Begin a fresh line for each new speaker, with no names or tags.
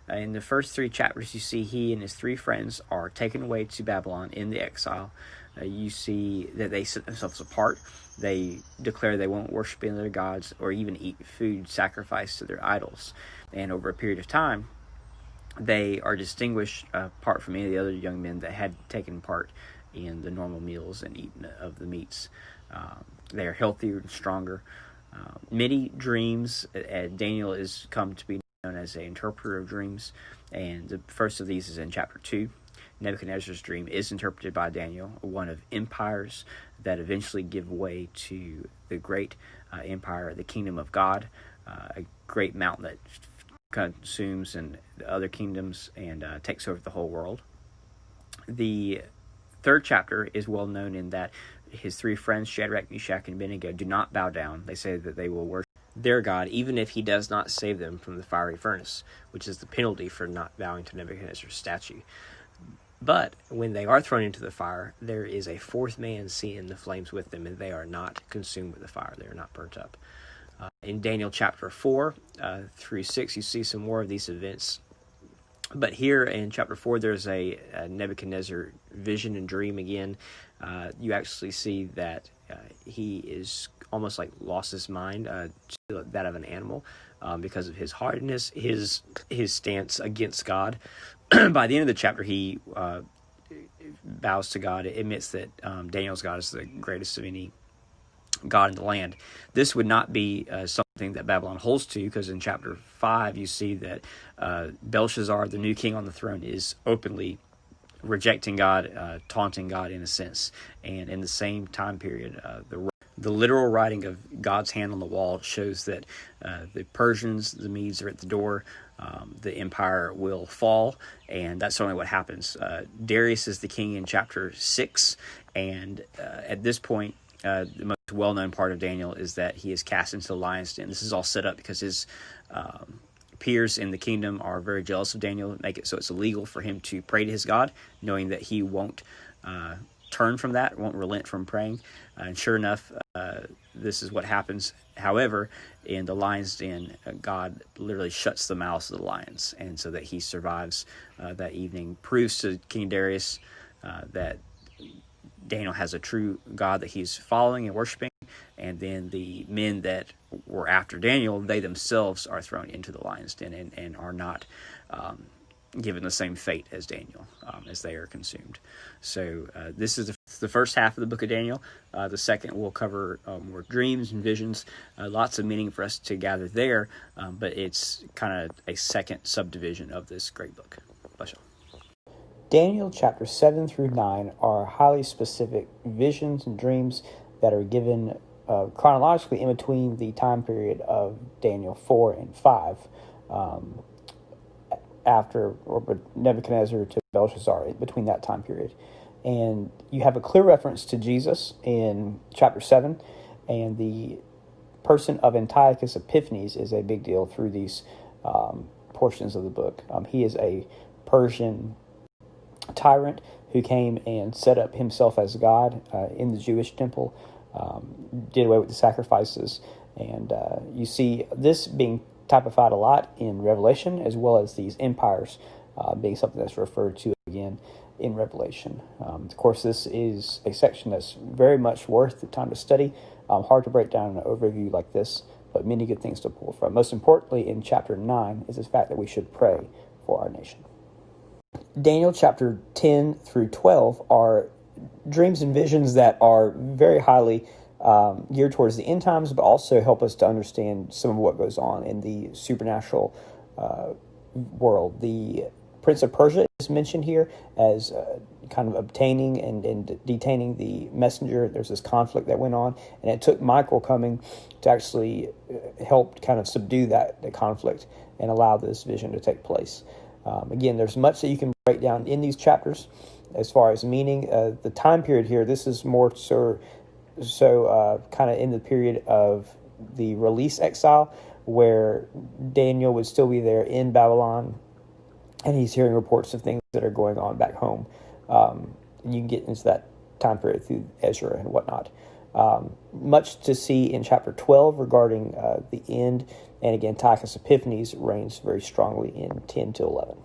In the first 3 chapters, you see he and his 3 friends are taken away to Babylon in the exile. You see that they set themselves apart. They declare they won't worship any other gods or even eat food sacrificed to their idols. And over a period of time, they are distinguished apart from any of the other young men that had taken part in the normal meals and eaten of the meats. They are healthier and stronger. Many dreams. Daniel is come to be known as an interpreter of dreams, and the first of these is in chapter 2. Nebuchadnezzar's dream is interpreted by Daniel, one of empires that eventually give way to the great empire, the kingdom of God, a great mountain that consumes and other kingdoms and takes over the whole world. The 3rd chapter is well known in that his 3 friends, Shadrach, Meshach, and Abednego, do not bow down. They say that they will worship their God, even if he does not save them from the fiery furnace, which is the penalty for not bowing to Nebuchadnezzar's statue. But when they are thrown into the fire, there is a 4th man seeing the flames with them, and they are not consumed with the fire. They are not burnt up. In Daniel chapter 4 through 6, you see some more of these events. But here in chapter 4, there's a Nebuchadnezzar vision and dream again. You actually see that he is almost like lost his mind to that of an animal because of his hardness, his stance against God. By the end of the chapter, he bows to God, admits that Daniel's God is the greatest of any God in the land. This would not be something that Babylon holds to, because in chapter 5 you see that Belshazzar, the new king on the throne, is openly rejecting God, taunting God in a sense. And in the same time period, the literal writing of God's hand on the wall shows that the Persians, the Medes are at the door. The empire will fall, and that's certainly what happens. Darius is the king in chapter 6, and at this point, the most well-known part of Daniel is that he is cast into the lion's den. This is all set up because his peers in the kingdom are very jealous of Daniel, make it so it's illegal for him to pray to his God, knowing that he won't turn from that, won't relent from praying. And sure enough, this is what happens. However, in the lion's den, God literally shuts the mouths of the lions, and so that he survives that evening, proves to King Darius that Daniel has a true God that he's following and worshiping. And then the men that were after Daniel, they themselves are thrown into the lion's den and are not given the same fate as Daniel, as they are consumed. So this is the first half of the book of Daniel. The second will cover more dreams and visions, lots of meaning for us to gather there, but it's kind of a second subdivision of this great book. Bless you.
Daniel chapter 7 through 9 are highly specific visions and dreams that are given chronologically in between the time period of Daniel 4 and 5, after Nebuchadnezzar to Belshazzar, between that time period. And you have a clear reference to Jesus in chapter 7, and the person of Antiochus Epiphanes is a big deal through these portions of the book. He is a Persian tyrant who came and set up himself as God in the Jewish temple, did away with the sacrifices, and you see this being typified a lot in Revelation, as well as these empires being something that's referred to again in Revelation. Of course, this is a section that's very much worth the time to study. Hard to break down in an overview like this, but many good things to pull from. Most importantly, in chapter 9 is the fact that we should pray for our nation. Daniel chapter 10 through 12 are dreams and visions that are very highly geared towards the end times, but also help us to understand some of what goes on in the supernatural world. The Prince of Persia is mentioned here as kind of obtaining and detaining the messenger. There's this conflict that went on, and it took Michael coming to actually help kind of subdue that conflict and allow this vision to take place. Again, there's much that you can break down in these chapters as far as meaning. The time period here, this is more so kind of in the period of the release exile, where Daniel would still be there in Babylon, and he's hearing reports of things that are going on back home. And you can get into that time period through Ezra and whatnot. Much to see in chapter 12 regarding the end And again, Antiochus Epiphanes reigns very strongly in 10 to 11.